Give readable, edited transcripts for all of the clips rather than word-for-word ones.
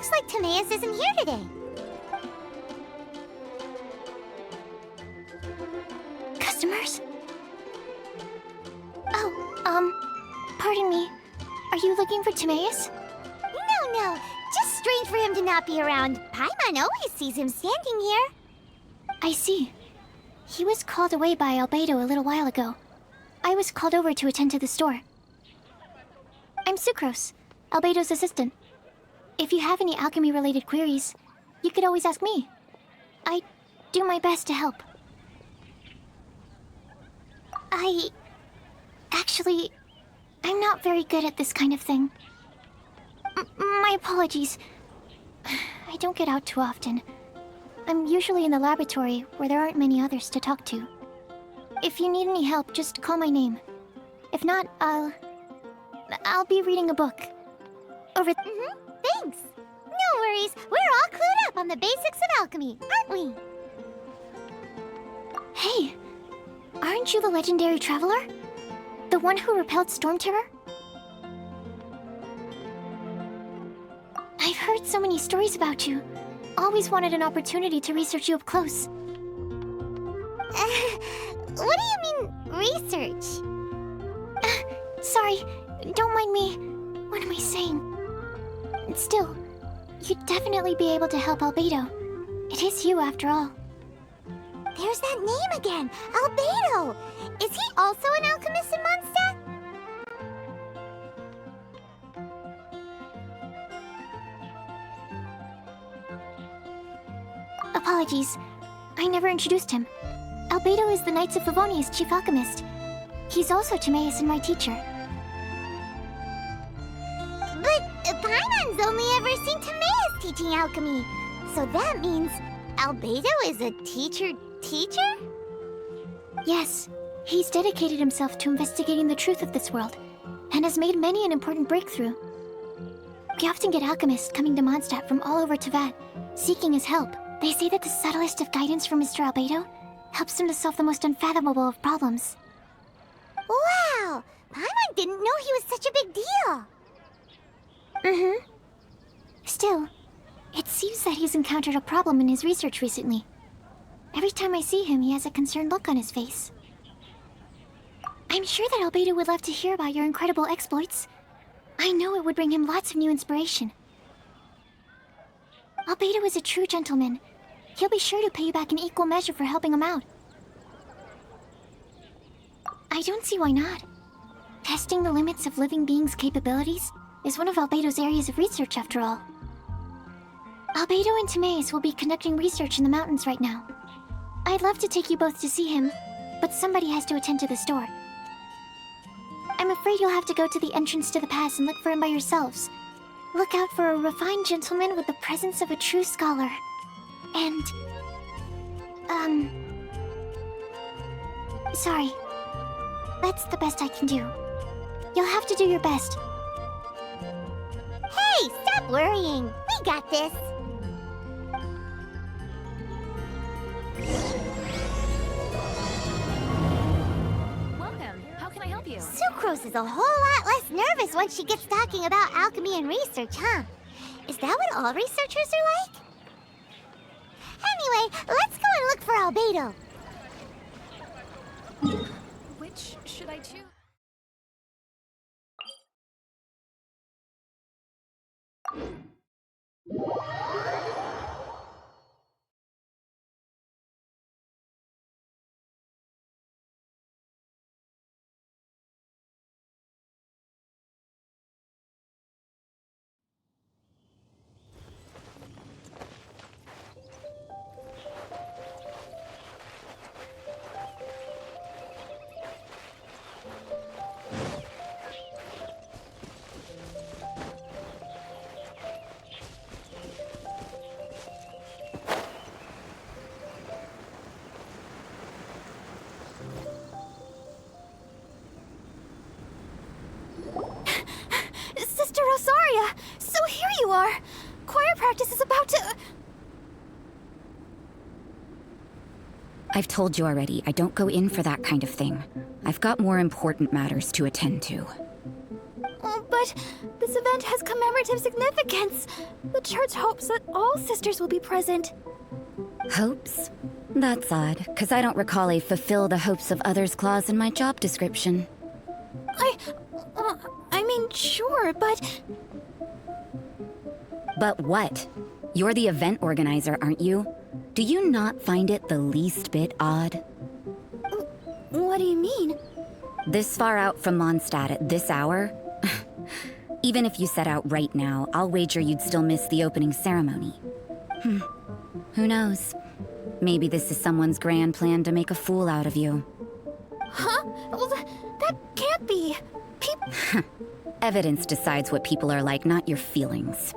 Looks like Timaeus isn't here today. Customers? Oh, pardon me. Are you looking for Timaeus? No. Just strange for him to not be around. Paimon always sees him standing here. I see. He was called away by Albedo a little while ago. I was called over to attend to the store. I'm Sucrose, Albedo's assistant. If you have any alchemy-related queries, you could always ask me. I do my best to help. Actually, I'm not very good at this kind of thing. My apologies. I don't get out too often. I'm usually in the laboratory, where there aren't many others to talk to. If you need any help, just call my name. If not, I'll be reading a book. Over... Thanks. No worries. We're all clued up on the basics of alchemy, aren't we? Hey, aren't you the legendary traveler? The one who repelled Storm Terror? I've heard so many stories about you. Always wanted an opportunity to research you up close. What do you mean, research? Sorry, don't mind me. What am I saying? Still, you'd definitely be able to help Albedo. It is you, after all. There's that name again, Albedo! Is he also an alchemist in Mondstadt? Apologies, I never introduced him. Albedo is the Knights of Favonia's chief alchemist. He's also Timaeus and my teacher. But Paimon's only ever seen Timaeus teaching alchemy. So that means Albedo is a teacher? Yes, he's dedicated himself to investigating the truth of this world, and has made many an important breakthrough. We often get alchemists coming to Mondstadt from all over Teyvat, seeking his help. They say that the subtlest of guidance from Mr. Albedo helps him to solve the most unfathomable of problems. Wow! Paimon didn't know he was such a big deal! Still, it seems that he's encountered a problem in his research recently. Every time I see him, he has a concerned look on his face. I'm sure that Albedo would love to hear about your incredible exploits. I know it would bring him lots of new inspiration. Albedo is a true gentleman. He'll be sure to pay you back in equal measure for helping him out. I don't see why not. Testing the limits of living beings' capabilities is one of Albedo's areas of research, after all. Albedo and Timaeus will be conducting research in the mountains right now. I'd love to take you both to see him, but somebody has to attend to the store. I'm afraid you'll have to go to the entrance to the pass and look for him by yourselves. Look out for a refined gentleman with the presence of a true scholar. And... sorry. That's the best I can do. You'll have to do your best. Hey, stop worrying! We got this! Welcome. How can I help you? Sucrose is a whole lot less nervous once she gets talking about alchemy and research, huh? Is that what all researchers are like? Anyway, let's go and look for Albedo. Which should I choose? Sister Rosaria! So here you are! Choir practice is about to... I've told you already, I don't go in for that kind of thing. I've got more important matters to attend to. Oh, but this event has commemorative significance. The church hopes that all sisters will be present. Hopes? That's odd, because I don't recall a fulfill the hopes of others clause in my job description. I mean, sure, but... But what? You're the event organizer, aren't you? Do you not find it the least bit odd? What do you mean? This far out from Mondstadt at this hour? Even if you set out right now, I'll wager you'd still miss the opening ceremony. Who knows? Maybe this is someone's grand plan to make a fool out of you. Huh? Well, that can't be. Evidence decides what people are like, not your feelings.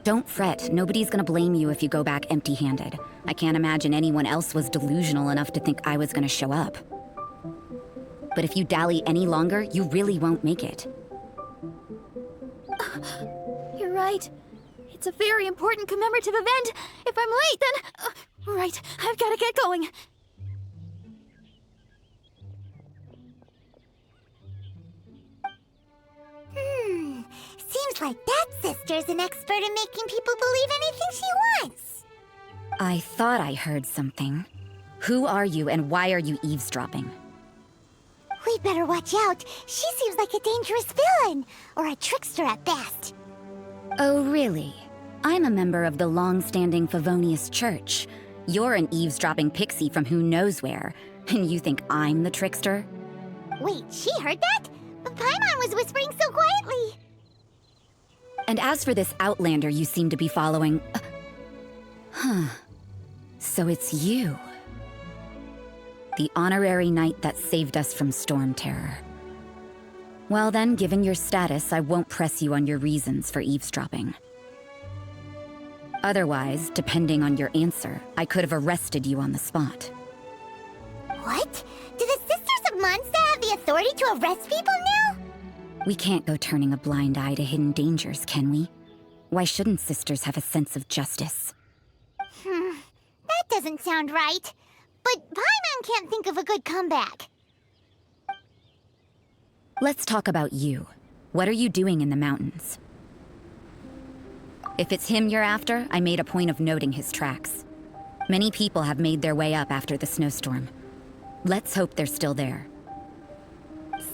Don't fret. Nobody's gonna blame you if you go back empty-handed. I can't imagine anyone else was delusional enough to think I was gonna show up. But if you dally any longer, you really won't make it. You're right. It's a very important commemorative event. If I'm late, then... right, I've gotta get going. Seems like that sister's an expert in making people believe anything she wants. I thought I heard something. Who are you and why are you eavesdropping? We'd better watch out. She seems like a dangerous villain, or a trickster at best. Oh, really? I'm a member of the long-standing Favonius Church. You're an eavesdropping pixie from who knows where, and you think I'm the trickster? Wait, she heard that? But Paimon was whispering so quietly. And as for this outlander you seem to be following... So it's you. The honorary knight that saved us from storm terror. Well then, given your status, I won't press you on your reasons for eavesdropping. Otherwise, depending on your answer, I could have arrested you on the spot. What? Do the Sisters of Mondstadt have the authority to arrest people now? We can't go turning a blind eye to hidden dangers, can we? Why shouldn't sisters have a sense of justice? That doesn't sound right. But Paimon can't think of a good comeback. Let's talk about you. What are you doing in the mountains? If it's him you're after, I made a point of noting his tracks. Many people have made their way up after the snowstorm. Let's hope they're still there.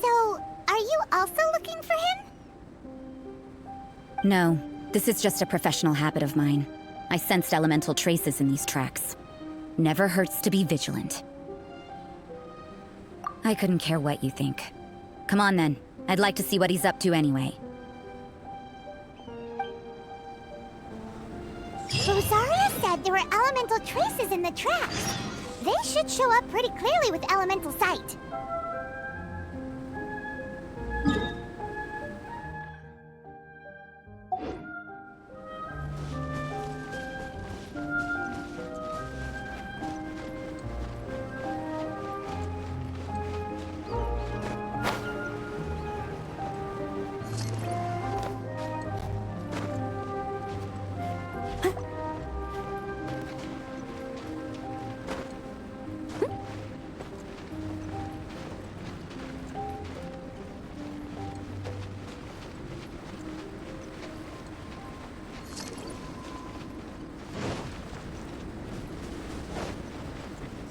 So, are you also looking for him? No, this is just a professional habit of mine. I sensed elemental traces in these tracks. Never hurts to be vigilant. I couldn't care what you think. Come on then. I'd like to see what he's up to anyway. Rosaria said there were elemental traces in the tracks. They should show up pretty clearly with elemental sight.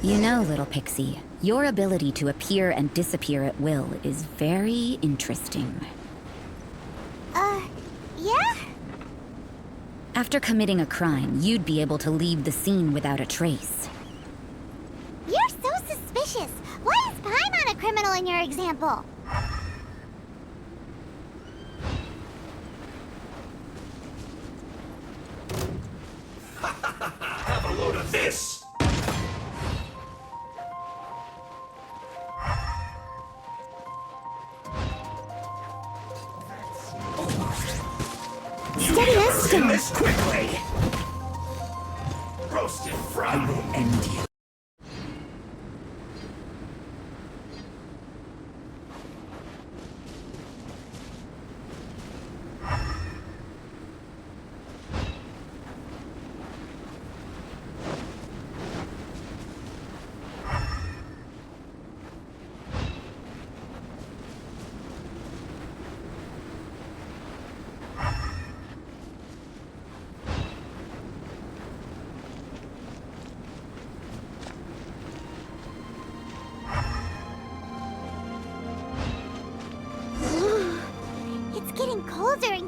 You know, little pixie, your ability to appear and disappear at will is very interesting. Yeah? After committing a crime, you'd be able to leave the scene without a trace. You're so suspicious. Why is Paimon a criminal in your example? Have a load of this! Steady as stone. This quickly! Roasted fry will end you.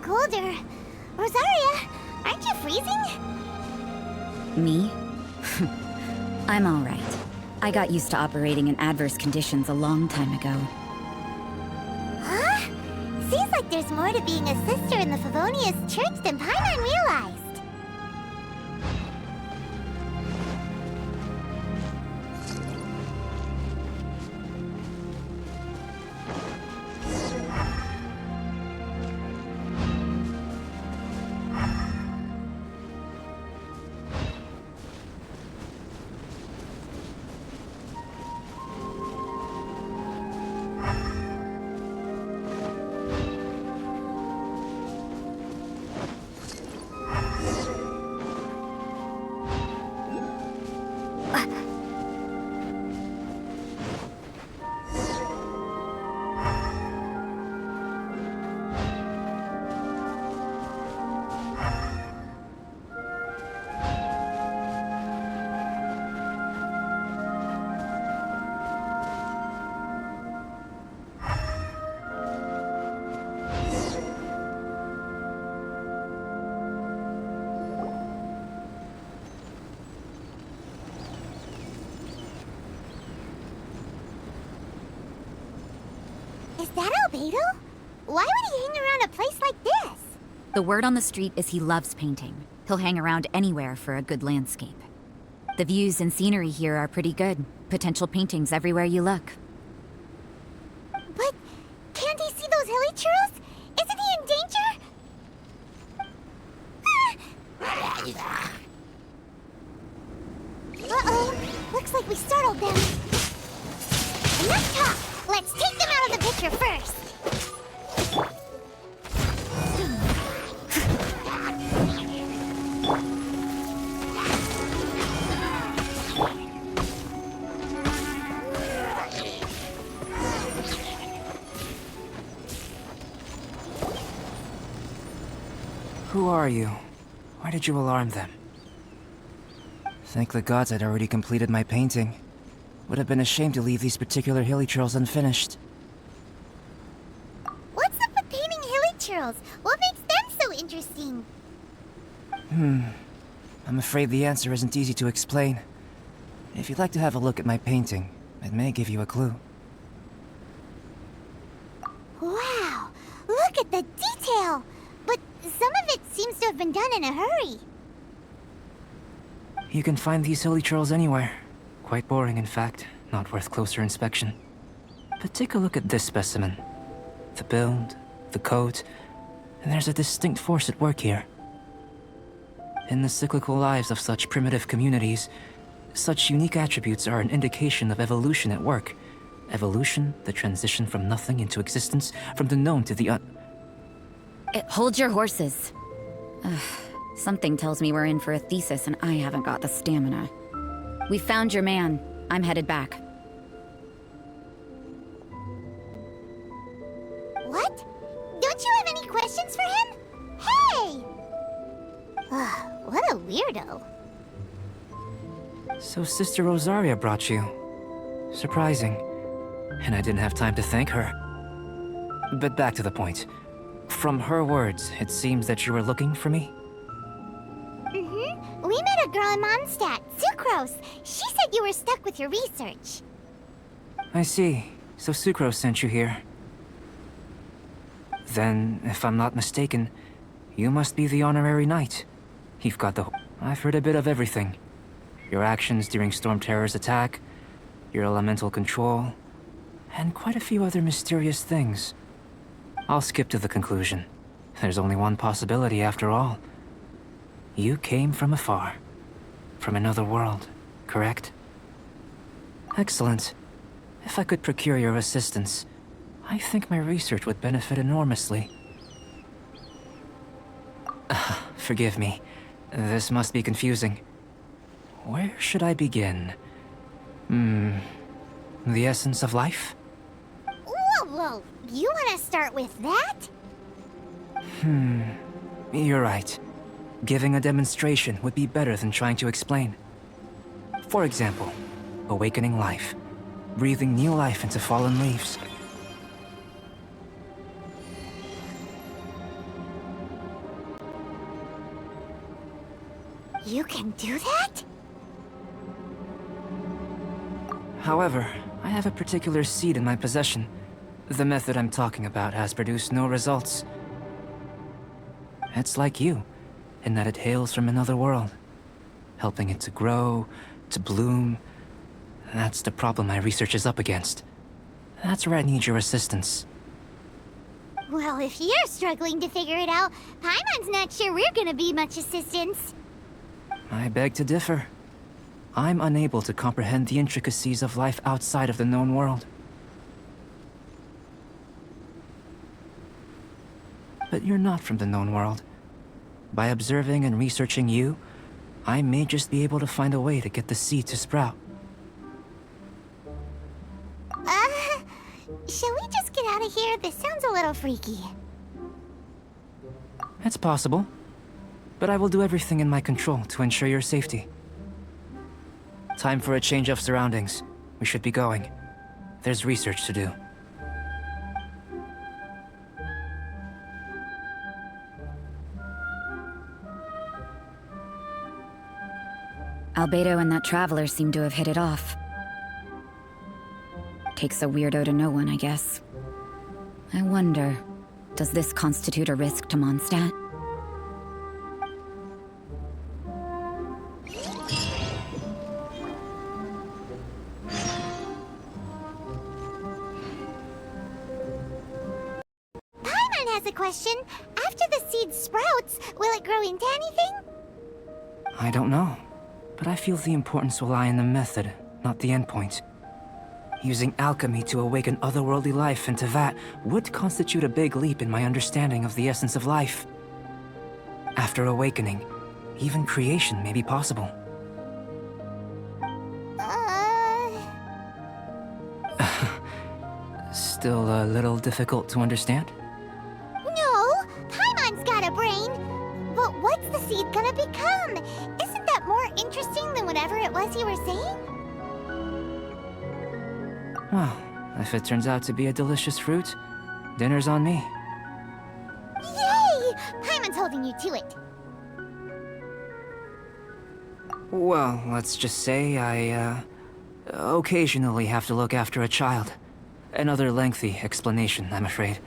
colder. Rosaria, aren't you freezing? Me? I'm alright. I got used to operating in adverse conditions a long time ago. Huh? Seems like there's more to being a sister in the Favonius Church than Paimon realized. Is that Albedo? Why would he hang around a place like this? The word on the street is he loves painting. He'll hang around anywhere for a good landscape. The views and scenery here are pretty good. Potential paintings everywhere you look. But can't he see those hilly churros? Isn't he in danger? Uh-oh. Looks like we startled them. Enough talk! Let's take them out of the picture first. Who are you? Why did you alarm them? Thank the gods I'd already completed my painting. Would have been a shame to leave these particular hilly trails unfinished. What's up with painting hilly churros? What makes them so interesting? I'm afraid the answer isn't easy to explain. If you'd like to have a look at my painting, it may give you a clue. Wow! Look at the detail! But some of it seems to have been done in a hurry. You can find these hilly trails anywhere. Quite boring, in fact. Not worth closer inspection. But take a look at this specimen. The build, the coat, and there's a distinct force at work here. In the cyclical lives of such primitive communities, such unique attributes are an indication of evolution at work. Evolution, the transition from nothing into existence, from the known to the Hold your horses. Ugh, something tells me we're in for a thesis and I haven't got the stamina. We found your man. I'm headed back. What? Don't you have any questions for him? Hey! What a weirdo. So Sister Rosaria brought you. Surprising. And I didn't have time to thank her. But back to the point. From her words, it seems that you were looking for me? We met a girl in Mondstadt, Sucrose. She said you were stuck with your research. I see. So Sucrose sent you here. Then, if I'm not mistaken, you must be the honorary knight. You've got the... I've heard a bit of everything. Your actions during Storm Terror's attack, your elemental control, and quite a few other mysterious things. I'll skip to the conclusion. There's only one possibility after all. You came from afar. From another world, correct? Excellent. If I could procure your assistance, I think my research would benefit enormously. Forgive me. This must be confusing. Where should I begin? The essence of life? Whoa. You want to start with that? You're right. Giving a demonstration would be better than trying to explain. For example, awakening life. Breathing new life into fallen leaves. You can do that? However, I have a particular seed in my possession. The method I'm talking about has produced no results. It's like you, in that it hails from another world, helping it to grow, to bloom. That's the problem my research is up against. That's where I need your assistance. Well, if you're struggling to figure it out, Paimon's not sure we're gonna be much assistance. I beg to differ. I'm unable to comprehend the intricacies of life outside of the known world. But you're not from the known world. By observing and researching you, I may just be able to find a way to get the seed to sprout. Shall we just get out of here? This sounds a little freaky. It's possible. But I will do everything in my control to ensure your safety. Time for a change of surroundings. We should be going. There's research to do. Albedo and that traveler seem to have hit it off. Takes a weirdo to know one, I guess. I wonder, does this constitute a risk to Mondstadt? Paimon has a question. After the seed sprouts, will it grow into anything? I don't know. But I feel the importance will lie in the method, not the endpoint. Using alchemy to awaken otherworldly life into that would constitute a big leap in my understanding of the essence of life. After awakening, even creation may be possible. Still a little difficult to understand? No, Paimon's got a brain. But what's the seed gonna become? Isn't that more interesting than whatever it was you were saying? Well, if it turns out to be a delicious fruit, dinner's on me. Yay! Paimon's holding you to it. Well, let's just say I, occasionally have to look after a child. Another lengthy explanation, I'm afraid.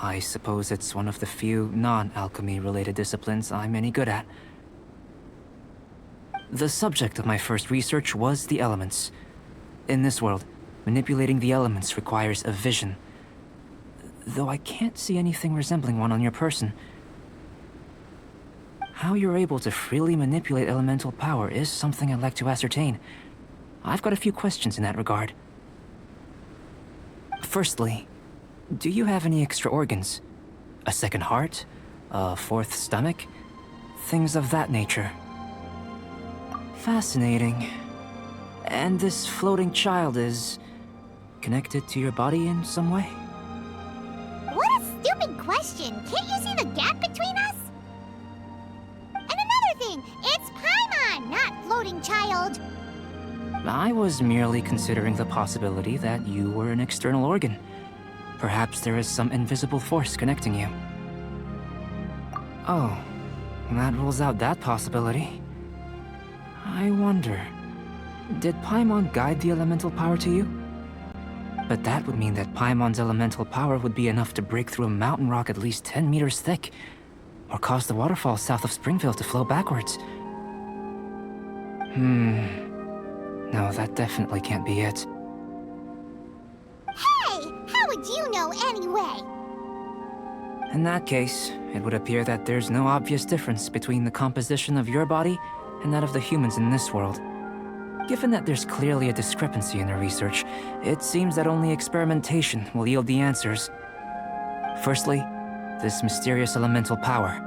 I suppose it's one of the few non-alchemy-related disciplines I'm any good at. The subject of my first research was the elements. In this world, manipulating the elements requires a vision. Though I can't see anything resembling one on your person. How you're able to freely manipulate elemental power is something I'd like to ascertain. I've got a few questions in that regard. Firstly, do you have any extra organs? A second heart? A fourth stomach? Things of that nature. Fascinating. And this floating child is connected to your body in some way? What a stupid question! Can't you see the gap between us? And another thing, it's Paimon, not floating child. I was merely considering the possibility that you were an external organ. Perhaps there is some invisible force connecting you. Oh, that rules out that possibility. I wonder, did Paimon guide the elemental power to you? But that would mean that Paimon's elemental power would be enough to break through a mountain rock at least 10 meters thick, or cause the waterfall south of Springfield to flow backwards. No, that definitely can't be it. Hey, how would you know anyway? In that case, it would appear that there's no obvious difference between the composition of your body and that of the humans in this world. Given that there's clearly a discrepancy in the research, it seems that only experimentation will yield the answers. Firstly, this mysterious elemental power.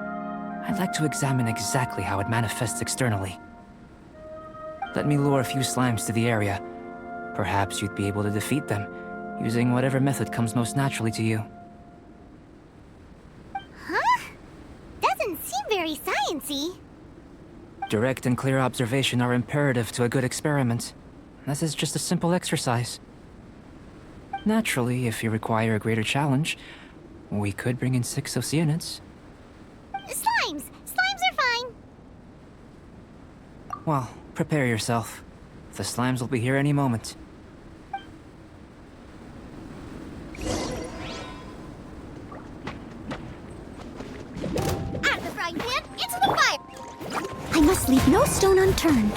I'd like to examine exactly how it manifests externally. Let me lure a few slimes to the area. Perhaps you'd be able to defeat them, using whatever method comes most naturally to you. Huh? Doesn't seem very sciencey. Direct and clear observation are imperative to a good experiment. This is just a simple exercise. Naturally, if you require a greater challenge, we could bring in 6 Oceanids. Slimes! Slimes are fine! Well, prepare yourself. The slimes will be here any moment. Out of the frying pan, into the fire! I must leave no stone unturned.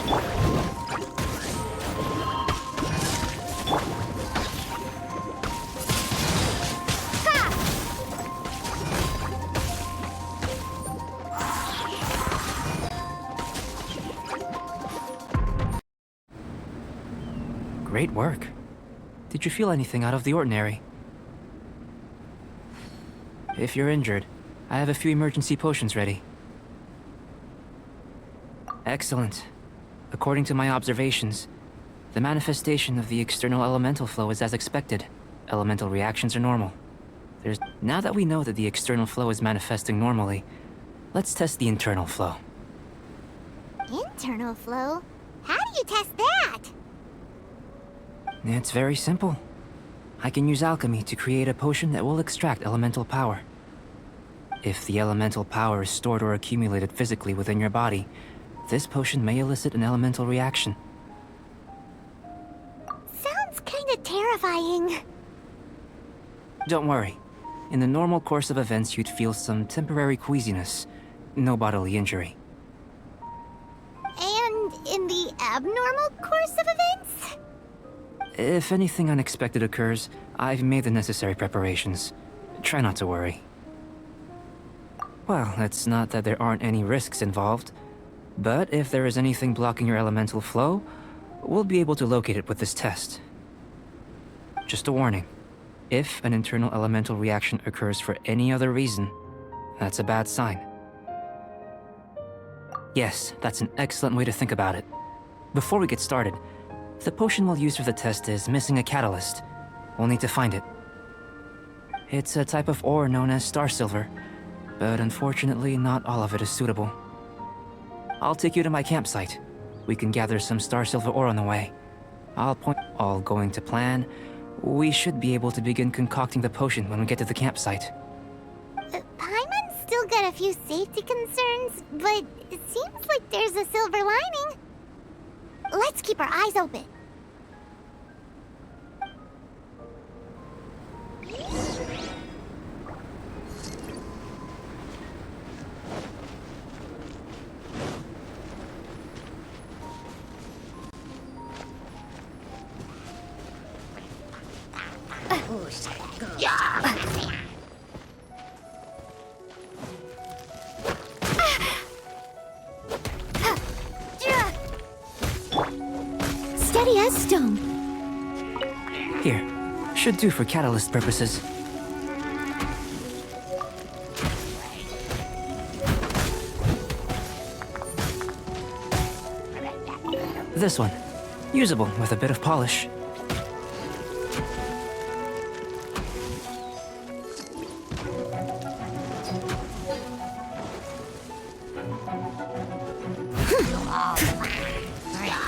Great work. Did you feel anything out of the ordinary? If you're injured, I have a few emergency potions ready. Excellent. According to my observations, the manifestation of the external elemental flow is as expected. Elemental reactions are normal. Now that we know that the external flow is manifesting normally, let's test the internal flow. Internal flow? How do you test that? It's very simple. I can use alchemy to create a potion that will extract elemental power. If the elemental power is stored or accumulated physically within your body, this potion may elicit an elemental reaction. Sounds kinda terrifying. Don't worry. In the normal course of events, you'd feel some temporary queasiness. No bodily injury. And in the abnormal course of events? If anything unexpected occurs, I've made the necessary preparations. Try not to worry. Well, it's not that there aren't any risks involved, but if there is anything blocking your elemental flow, we'll be able to locate it with this test. Just a warning. If an internal elemental reaction occurs for any other reason, that's a bad sign. Yes, that's an excellent way to think about it. Before we get started, the potion we'll use for the test is missing a catalyst. We'll need to find it. It's a type of ore known as star silver, but unfortunately not all of it is suitable. I'll take you to my campsite. We can gather some star silver ore on the way. All going to plan, we should be able to begin concocting the potion when we get to the campsite. Paimon's still got a few safety concerns, but it seems like there's a silver lining. Let's keep our eyes open. Steady as stone. Here, should do for catalyst purposes. This one, usable with a bit of polish.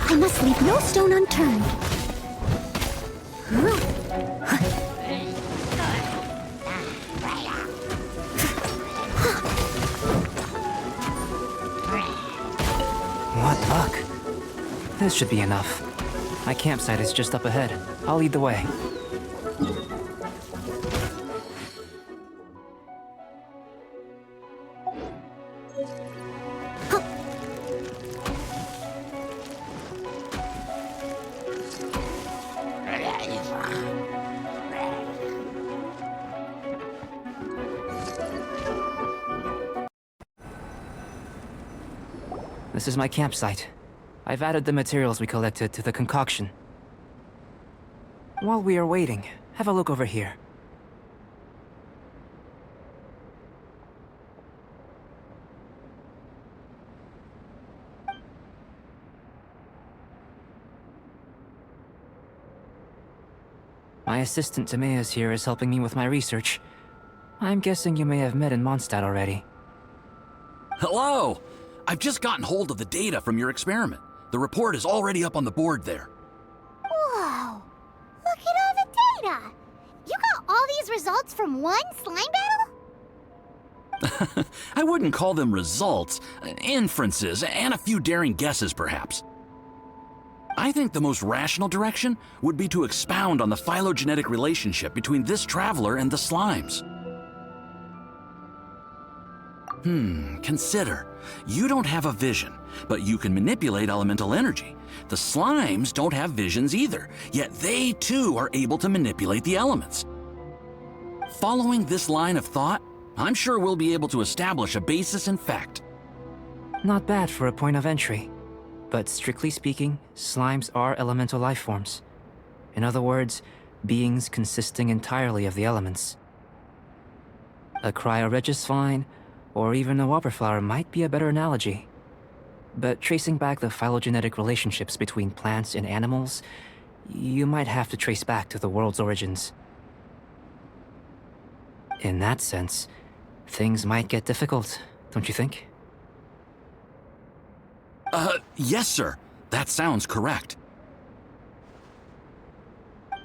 I must leave no stone unturned. What luck. This should be enough. My campsite is just up ahead. I'll lead the way. This is my campsite. I've added the materials we collected to the concoction. While we are waiting, have a look over here. My assistant Timaeus here is helping me with my research. I'm guessing you may have met in Mondstadt already. Hello! I've just gotten hold of the data from your experiment. The report is already up on the board there. Whoa! Look at all the data! You got all these results from one slime battle? I wouldn't call them results, inferences, and a few daring guesses, perhaps. I think the most rational direction would be to expound on the phylogenetic relationship between this traveler and the slimes. Consider. You don't have a vision, but you can manipulate elemental energy. The slimes don't have visions either, yet they too are able to manipulate the elements. Following this line of thought, I'm sure we'll be able to establish a basis in fact. Not bad for a point of entry. But strictly speaking, slimes are elemental life forms. In other words, beings consisting entirely of the elements. A cryoregisvine, or even a whopperflower might be a better analogy. But tracing back the phylogenetic relationships between plants and animals, you might have to trace back to the world's origins. In that sense, things might get difficult, don't you think? Yes, sir. That sounds correct.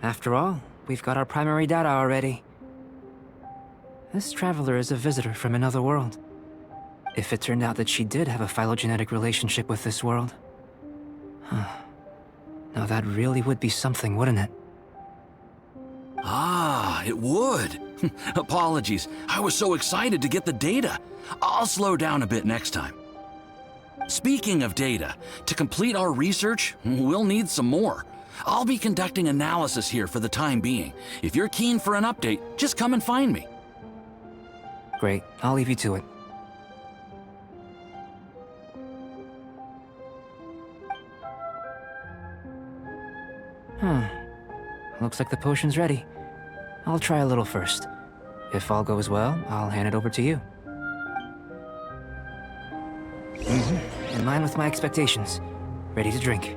After all, we've got our primary data already. This traveler is a visitor from another world. If it turned out that she did have a phylogenetic relationship with this world... Now that really would be something, wouldn't it? Ah, it would. Apologies. I was so excited to get the data. I'll slow down a bit next time. Speaking of data, to complete our research, we'll need some more. I'll be conducting analysis here for the time being. If you're keen for an update, just come and find me. Great, I'll leave you to it. Looks like the potion's ready. I'll try a little first. If all goes well, I'll hand it over to you. In line with my expectations. Ready to drink.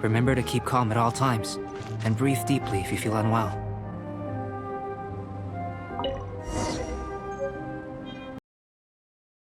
Remember to keep calm at all times, and breathe deeply if you feel unwell.